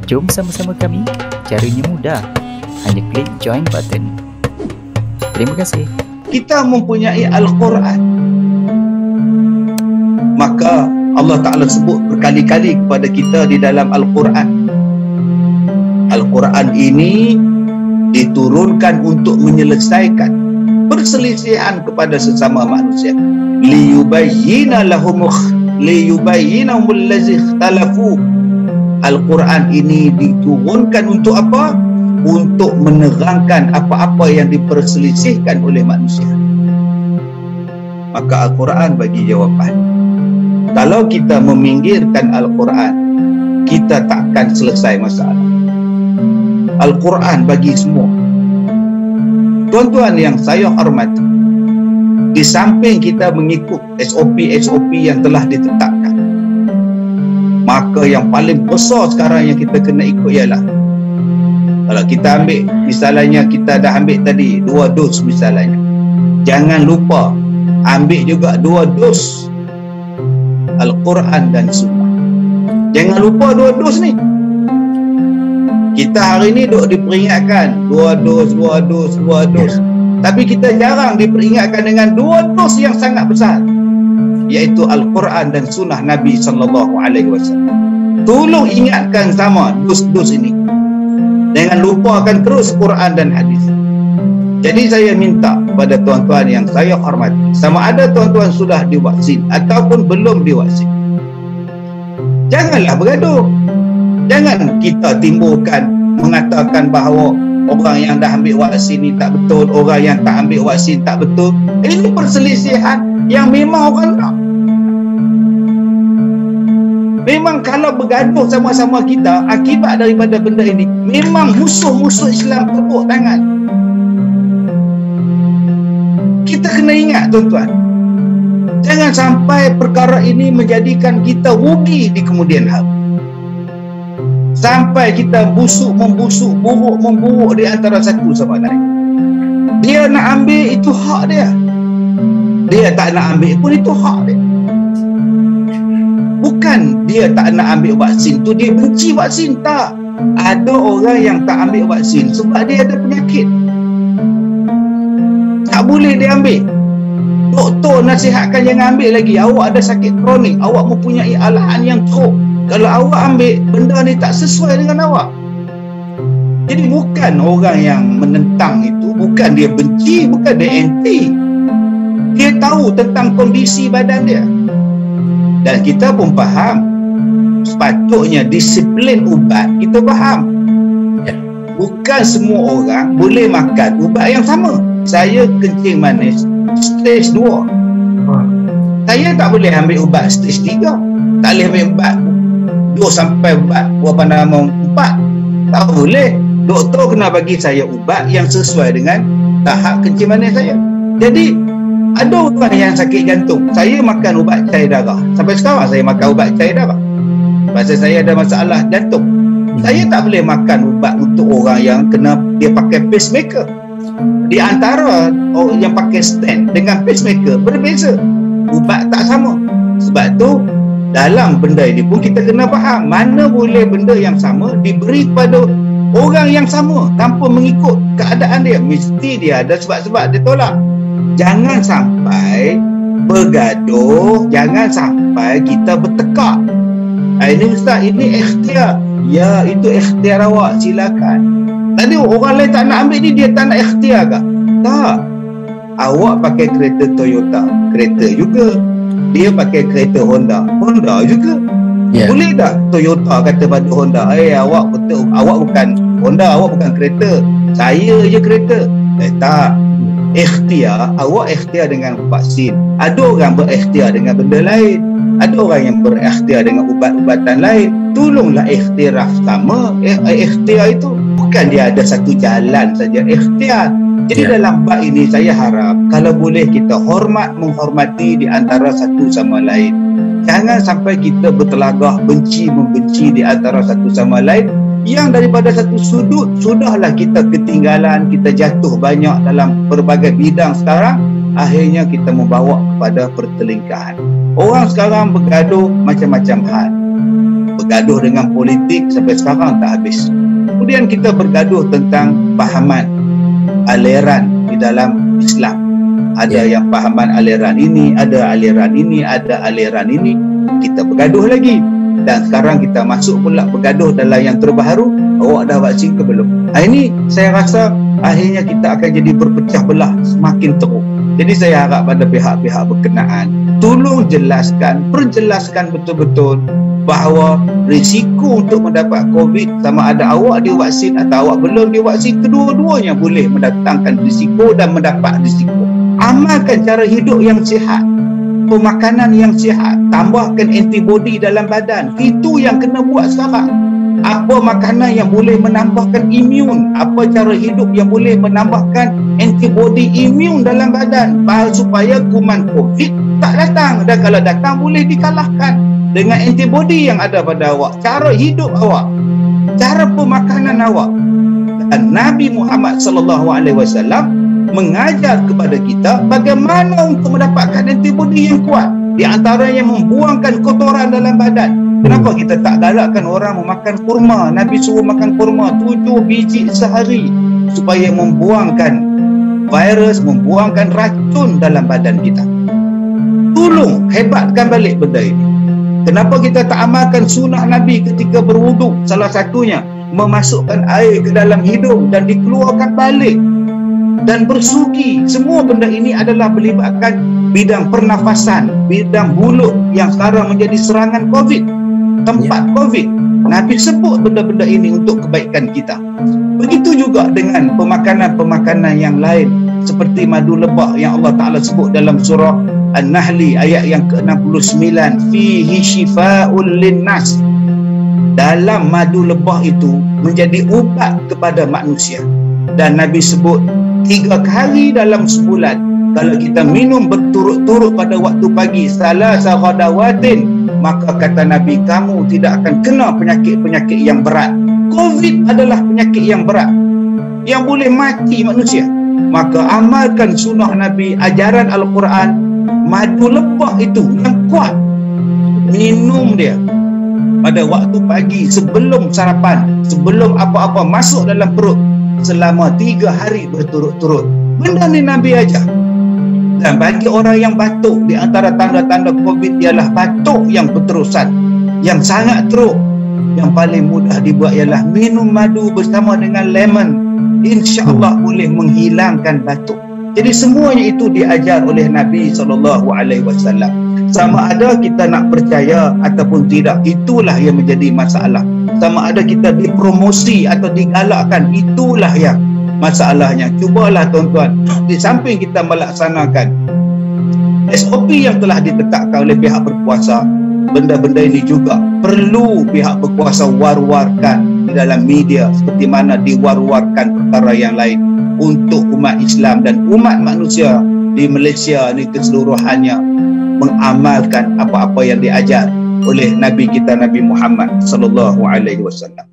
Jom sama-sama kami. Caranya mudah. Hanya klik join button. Terima kasih. Kita mempunyai Al-Quran. Maka Allah Ta'ala sebut berkali-kali kepada kita di dalam Al-Quran. Al-Quran ini diturunkan untuk menyelesaikan perselisihan kepada sesama manusia. Liyubayyina lahumul ladzi ikhtalafu. Al-Quran ini diturunkan untuk apa? Untuk menerangkan apa-apa yang diperselisihkan oleh manusia. Maka Al-Quran bagi jawapan. Kalau kita meminggirkan Al-Quran, kita takkan selesai masalah. Al-Quran bagi semua. Tuan-tuan yang saya hormati, di samping kita mengikut SOP-SOP yang telah ditetapkan, maka yang paling besar sekarang yang kita kena ikut ialah, kalau kita ambil misalnya, kita dah ambil tadi 2 dos misalnya, jangan lupa ambil juga 2 dos Al-Quran dan Sunnah. Jangan lupa 2 dos ni. Kita hari ni duk diperingatkan 2 dos. Tapi kita jarang diperingatkan dengan 2 dos yang sangat besar, iaitu Al-Quran dan Sunnah Nabi SAW. Tolong ingatkan sama dos-dos ini. Jangan lupakan terus Quran dan hadis. Jadi saya minta kepada tuan-tuan yang saya hormati, sama ada tuan-tuan sudah divaksin ataupun belum divaksin, janganlah bergaduh. Jangan kita timbulkan mengatakan bahawa orang yang dah ambil vaksin ni tak betul, orang yang tak ambil vaksin tak betul. Ini perselisihan yang memang orang tak. Memang kalau bergaduh sama-sama kita, akibat daripada benda ini, memang musuh-musuh Islam tepuk tangan. Kita kena ingat tuan-tuan, jangan sampai perkara ini menjadikan kita rugi di kemudian hari. Sampai kita membusuk, buruk di antara satu sama lain. Dia nak ambil, itu hak dia. Dia tak nak ambil pun, itu hak dia. Bukan dia tak nak ambil vaksin tu dia benci vaksin, tak. Ada orang yang tak ambil vaksin sebab dia ada penyakit, tak boleh dia ambil. Doktor nasihatkan jangan ambil lagi. Awak ada sakit kronik, awak mempunyai alahan yang teruk. Kalau awak ambil, benda ni tak sesuai dengan awak. Jadi bukan orang yang menentang itu, bukan dia benci, bukan dia anti. Dia tahu tentang kondisi badan dia. Dan kita pun faham, sepatutnya disiplin ubat kita faham. Bukan semua orang boleh makan ubat yang sama. Saya kencing manis stage 2. Saya tak boleh ambil ubat stage 3. Tak boleh ambil ubat 2 sampai ubat berapa nama 4. Tak boleh. Doktor kena bagi saya ubat yang sesuai dengan tahap kencing manis saya. Jadi ada orang yang sakit jantung, saya makan ubat cair darah. Sampai sekarang saya makan ubat cair darah pasal saya ada masalah jantung. Saya tak boleh makan ubat untuk orang yang kena dia pakai pacemaker. Di antara orang yang pakai stent dengan pacemaker berbeza, ubat tak sama. Sebab tu dalam benda ini pun kita kena faham, mana boleh benda yang sama diberi kepada orang yang sama tanpa mengikut keadaan dia. Mesti dia ada sebab-sebab dia tolak. Jangan sampai bergaduh, jangan sampai kita bertekak. Ini ustaz, ini ikhtiar. Ya, itu ikhtiar awak, silakan. Tadi orang lain tak nak ambil ni, dia tak nak ikhtiar ke? Tak. Awak pakai kereta Toyota, kereta juga. Dia pakai kereta Honda, Honda juga. Boleh tak Toyota kata pada Honda, awak betul, awak bukan Honda, awak bukan kereta, saya je kereta. Tak. Ikhtiar, awak ikhtiar dengan vaksin. Ada orang berikhtiar dengan benda lain. Ada orang yang berikhtiar dengan ubat-ubatan lain. Tolonglah ikhtiraf sama. Ikhtiar itu bukan dia ada satu jalan saja ikhtiar. Jadi dalam bab ini saya harap kalau boleh kita menghormati di antara satu sama lain. Jangan sampai kita bertelagah benci-membenci di antara satu sama lain, yang daripada satu sudut sudahlah kita ketinggalan, kita jatuh banyak dalam berbagai bidang sekarang, akhirnya kita membawa kepada pertelingkahan. Orang sekarang bergaduh macam-macam hal. gaduh dengan politik sampai sekarang tak habis. Kemudian kita bergaduh tentang fahaman aliran di dalam Islam. Ada yang fahaman aliran ini, ada aliran ini, ada aliran ini. Kita bergaduh lagi. Dan sekarang kita masuk pula bergaduh dalam yang terbaru, awak dah vaksin ke belum? Ini saya rasa akhirnya kita akan jadi berpecah belah semakin teruk. Jadi saya harap pada pihak-pihak berkenaan, tolong perjelaskan betul-betul bahawa risiko untuk mendapat COVID, sama ada awak divaksin atau awak belum divaksin, kedua-duanya boleh mendatangkan risiko dan mendapat risiko. Amalkan cara hidup yang sihat, pemakanan yang sihat, tambahkan antibody dalam badan. Itu yang kena buat sekarang. Apa makanan yang boleh menambahkan imun, apa cara hidup yang boleh menambahkan antibody imun dalam badan supaya kuman COVID tak datang, dan kalau datang boleh dikalahkan dengan antibody yang ada pada awak. Cara hidup awak, cara pemakanan awak. Dan Nabi Muhammad SAW mengajar kepada kita bagaimana untuk mendapatkan antibody yang kuat. Di antaranya membuangkan kotoran dalam badan. Kenapa kita tak galakkan orang memakan kurma? Nabi suruh makan kurma 7 biji sehari supaya membuangkan virus, membuangkan racun dalam badan kita. Tolong hebatkan balik benda ini. Kenapa kita tak amalkan sunnah Nabi ketika berwuduk? Salah satunya memasukkan air ke dalam hidung dan dikeluarkan balik dan bersuki. Semua benda ini adalah melibatkan bidang pernafasan, bidang mulut yang sekarang menjadi serangan COVID, tempat COVID. Nabi sebut benda-benda ini untuk kebaikan kita. Begitu juga dengan pemakanan-pemakanan yang lain seperti madu lebah yang Allah Ta'ala sebut dalam surah An-Nahli ayat yang ke-69, fihi shifa'ul linnas. Dalam madu lebah itu menjadi ubat kepada manusia. Dan Nabi sebut 3 kali dalam sebulan kalau kita minum berturut-turut pada waktu pagi, salasa ghadawatin, maka kata Nabi, kamu tidak akan kena penyakit-penyakit yang berat. COVID adalah penyakit yang berat yang boleh mati manusia. Maka amalkan sunnah Nabi, ajaran Al-Quran. Madu lebah itu yang kuat, minum dia pada waktu pagi sebelum sarapan, sebelum apa-apa masuk dalam perut, selama 3 hari berturut-turut. Benda ni Nabi ajar. Dan bagi orang yang batuk, di antara tanda-tanda COVID ialah batuk yang berterusan, yang sangat teruk. Yang paling mudah dibuat ialah minum madu bersama dengan lemon. InsyaAllah boleh menghilangkan batuk. Jadi semuanya itu diajar oleh Nabi SAW. Sama ada kita nak percaya ataupun tidak, itulah yang menjadi masalah. Sama ada kita dipromosi atau digalakkan, itulah yang masalahnya. Cubalah tuan-tuan, di samping kita melaksanakan SOP yang telah ditetapkan oleh pihak berkuasa, benda-benda ini juga perlu pihak berkuasa war-warkan di dalam media seperti mana diwar-warkan perkara yang lain untuk umat Islam dan umat manusia di Malaysia ini keseluruhannya mengamalkan apa-apa yang diajar oleh Nabi kita Nabi Muhammad sallallahu alaihi wasallam.